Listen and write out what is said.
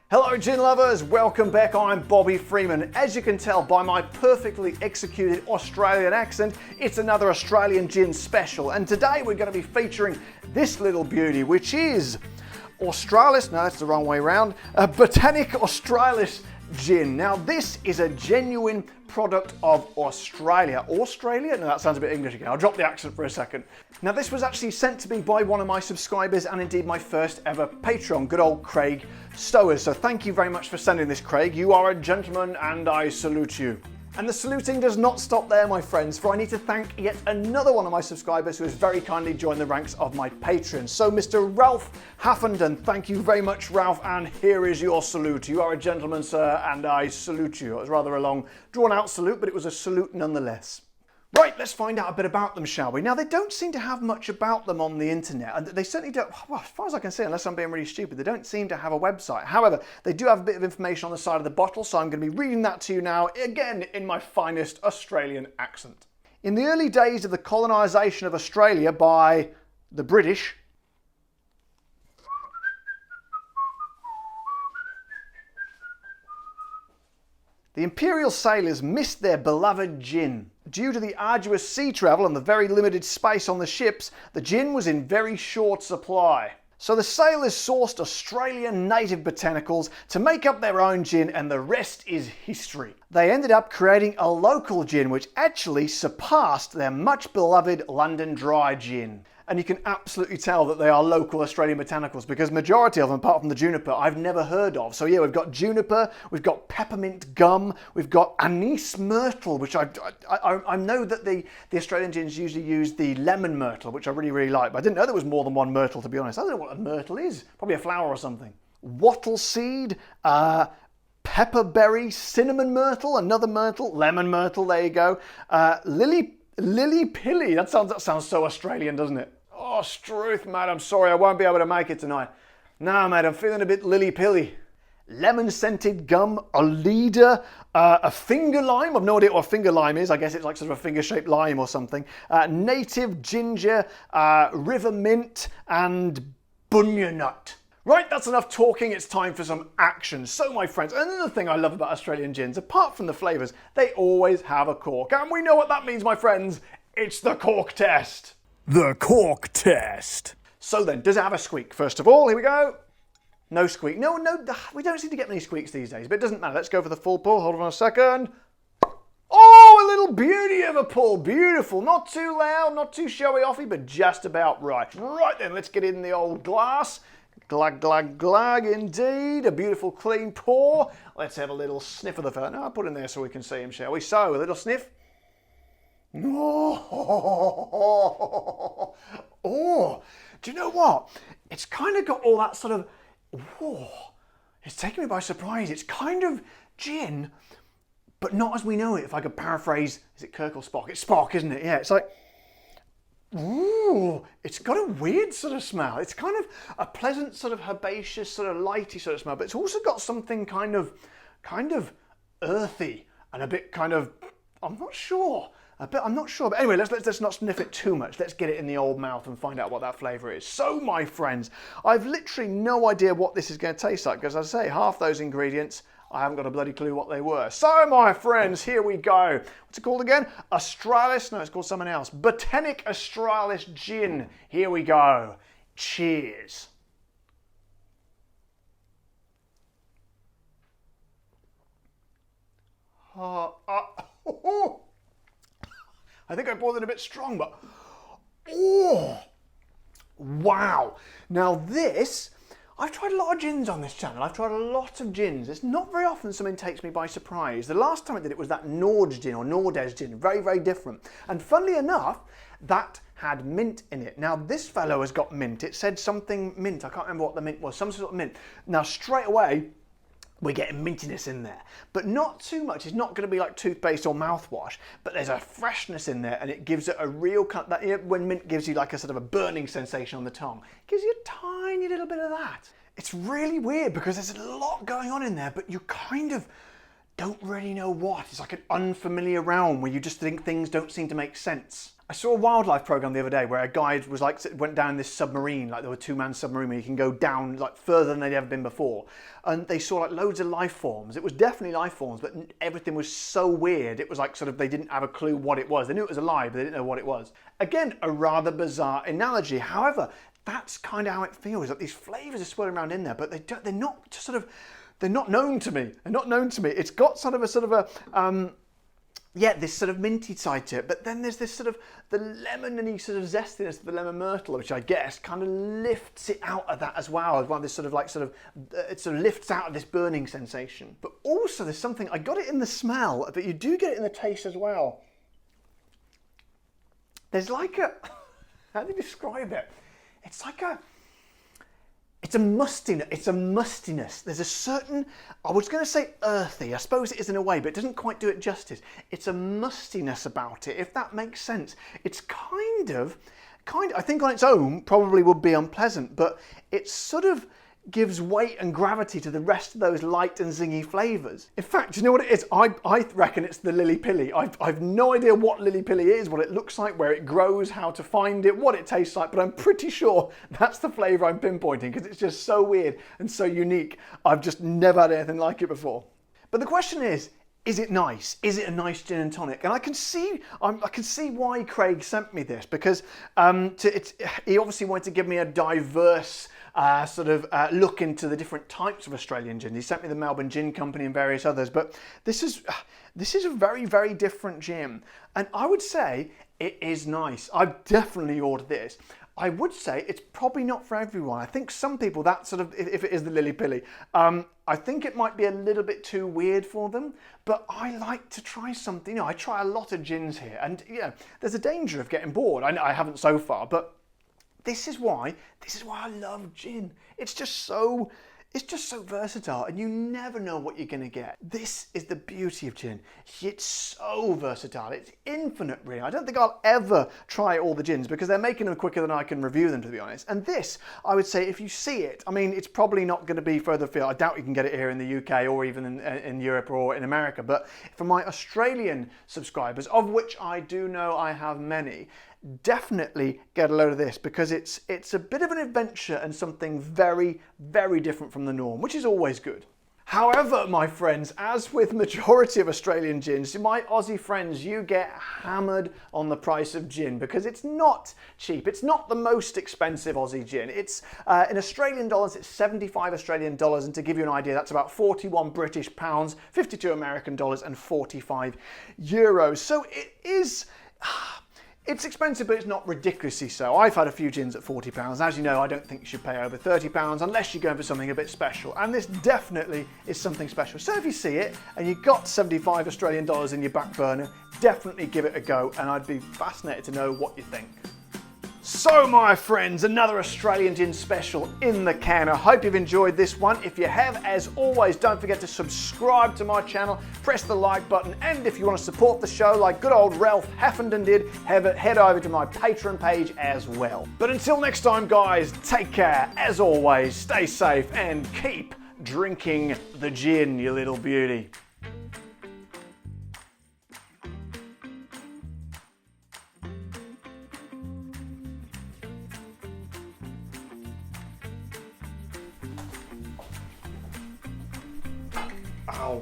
Hello gin lovers, welcome back. I'm Bobby Freeman. As you can tell by my perfectly executed Australian accent, it's another Australian gin special, and today we're going to be featuring this little beauty, which is Australis, no that's the wrong way around, Botanic Australis gin. Now this is a genuine product of Australia. Australia? No, that sounds a bit English again. I'll drop the accent for a second. Now this was actually sent to me by one of my subscribers and indeed my first ever Patreon, good old Craig Stowers. So thank you very much for sending this, Craig. You are a gentleman and I salute you. And the saluting does not stop there, my friends, for I need to thank yet another one of my subscribers who has very kindly joined the ranks of my Patreon. So Mr. Ralph Haffenden, thank you very much, Ralph, and here is your salute. You are a gentleman, sir, and I salute you. It was rather a long, drawn-out salute, but it was a salute nonetheless. Right, let's find out a bit about them, shall we? Now, they don't seem to have much about them on the internet, and they certainly don't, well, as far as I can see, unless I'm being really stupid, they don't seem to have a website. However, they do have a bit of information on the side of the bottle, so I'm going to be reading that to you now, again, in my finest Australian accent. In the early days of the colonisation of Australia by the British, the imperial sailors missed their beloved gin. Due to the arduous sea travel and the very limited space on the ships, the gin was in very short supply. So the sailors sourced Australian native botanicals to make up their own gin, and the rest is history. They ended up creating a local gin which actually surpassed their much beloved London Dry gin. And you can absolutely tell that they are local Australian botanicals because majority of them, apart from the juniper, I've never heard of. So yeah, we've got juniper, we've got peppermint gum, we've got anise myrtle, which I know that the Australian gins usually use the lemon myrtle, which I really like, but I didn't know there was more than one myrtle, to be honest. I don't know what a myrtle is, probably a flower or something. Wattle seed, pepperberry, cinnamon myrtle, another myrtle, lemon myrtle, there you go. Lily pilly, that sounds so Australian, doesn't it? Oh, Struth, mate, I'm sorry, I won't be able to make it tonight. No, mate, I'm feeling a bit lily-pilly. Lemon-scented gum, a leader, a finger lime. I've no idea what a finger lime is. I guess it's like sort of a finger-shaped lime or something. Native ginger, river mint, and bunya nut. Right, that's enough talking. It's time for some action. So, my friends, another thing I love about Australian gins, apart from the flavours, they always have a cork. And we know what that means, my friends. It's the cork test. The cork test. So then, does it have a squeak? First of all, here we go. No squeak. No, we don't seem to get many squeaks these days, but it doesn't matter. Let's go for the full pull. Hold on a second. Oh, a little beauty of a pull. Beautiful. Not too loud, not too showy-offy, but just about right. Right then, let's get in the old glass. Glug, glug, glug, indeed. A beautiful clean pour. Let's have a little sniff of the fella. No, I'll put it in there so we can see him, shall we? So, a little sniff. Oh, do you know what? It's kind of got all that sort of, it's taken me by surprise. It's kind of gin, but not as we know it. If I could paraphrase, is it Kirk or Spock? It's Spock, isn't it? Yeah, it's like, ooh, it's got a weird sort of smell. It's kind of a pleasant sort of herbaceous, sort of lighty sort of smell, but it's also got something kind of earthy and a bit kind of, I'm not sure, but anyway, let's not sniff it too much. Let's get it in the old mouth and find out what that flavour is. So, my friends, I've literally no idea what this is going to taste like because, as I say, half those ingredients, I haven't got a bloody clue what they were. So, my friends, here we go. What's it called again? Australis? No, it's called something else. Botanic Australis gin. Here we go. Cheers. I think I poured it a bit strong, but oh, wow. Now this, I've tried a lot of gins on this channel. I've tried a lot of gins. It's not very often something takes me by surprise. The last time I did it was that Nord's gin or Nordes gin. Very, very different. And funnily enough, that had mint in it. Now this fellow has got mint. It said something mint. I can't remember what the mint was. Some sort of mint. Now straight away, we're getting mintiness in there, but not too much. It's not going to be like toothpaste or mouthwash, but there's a freshness in there and it gives it a real cut. That, you know, when mint gives you like a sort of a burning sensation on the tongue, it gives you a tiny little bit of that. It's really weird because there's a lot going on in there, but you kind of don't really know what. It's like an unfamiliar realm where you just think things don't seem to make sense. I saw a wildlife program the other day where a guide was like, went down this submarine, like there were two-man submarine where you can go down like further than they'd ever been before. And they saw like loads of life forms. It was definitely life forms, but everything was so weird. It was like sort of, they didn't have a clue what it was. They knew it was alive, but they didn't know what it was. Again, a rather bizarre analogy. However, that's kind of how it feels. Like these flavors are swirling around in there, but they're not just sort of, they're not known to me. They're not known to me. It's got sort of a yeah, this sort of minty side to it, but then there's this sort of the lemony sort of zestiness of the lemon myrtle, which I guess kind of lifts it out of that as well. This sort of like it sort of lifts out of this burning sensation. But also there's something, I got it in the smell, but you do get it in the taste as well. There's like a, how do you describe it? It's like a, it's a mustiness. There's a certain, I was going to say earthy, I suppose it is in a way, but it doesn't quite do it justice. It's a mustiness about it, if that makes sense. It's kind of, I think on its own probably would be unpleasant, but it sort of gives weight and gravity to the rest of those light and zingy flavours. In fact, do you know what it is? I reckon it's the lily pilly. I've no idea what lily pilly is, what it looks like, where it grows, how to find it, what it tastes like, but I'm pretty sure that's the flavour I'm pinpointing because it's just so weird and so unique. I've just never had anything like it before. But the question is it nice? Is it a nice gin and tonic? And I can see why Craig sent me this, because he obviously wanted to give me a diverse look into the different types of Australian gin. He sent me the Melbourne Gin Company and various others, but this is a very, very different gin. And I would say it is nice. I've definitely ordered this. I would say it's probably not for everyone. I think some people, that sort of, if it is the lily pilly, I think it might be a little bit too weird for them, but I like to try something. You know, I try a lot of gins here, and yeah, there's a danger of getting bored. I haven't so far, but this is why I love gin. It's just so versatile, and you never know what you're gonna get. This is the beauty of gin. It's so versatile. It's infinite, really. I don't think I'll ever try all the gins because they're making them quicker than I can review them, to be honest. And this, I would say, if you see it, I mean, it's probably not gonna be further afield. I doubt you can get it here in the UK or even in Europe or in America. But for my Australian subscribers, of which I do know I have many, definitely get a load of this because it's a bit of an adventure and something very, very different from the norm, which is always good. However, my friends, as with majority of Australian gins, my Aussie friends, you get hammered on the price of gin because it's not cheap. It's not the most expensive Aussie gin. It's in Australian dollars, it's 75 Australian dollars, and to give you an idea, that's about 41 British pounds, 52 American dollars, and 45 euros. So it is. It's expensive, but it's not ridiculously so. I've had a few gins at £40. As you know, I don't think you should pay over £30 unless you're going for something a bit special. And this definitely is something special. So if you see it and you've got 75 Australian dollars in your back burner, definitely give it a go. And I'd be fascinated to know what you think. So my friends, another Australian gin special in the can. I hope you've enjoyed this one. If you have, as always, don't forget to subscribe to my channel, press the like button, and if you want to support the show like good old Ralph Heffenden did, head over to my Patreon page as well. But until next time, guys, take care. As always, stay safe and keep drinking the gin, you little beauty. Ow.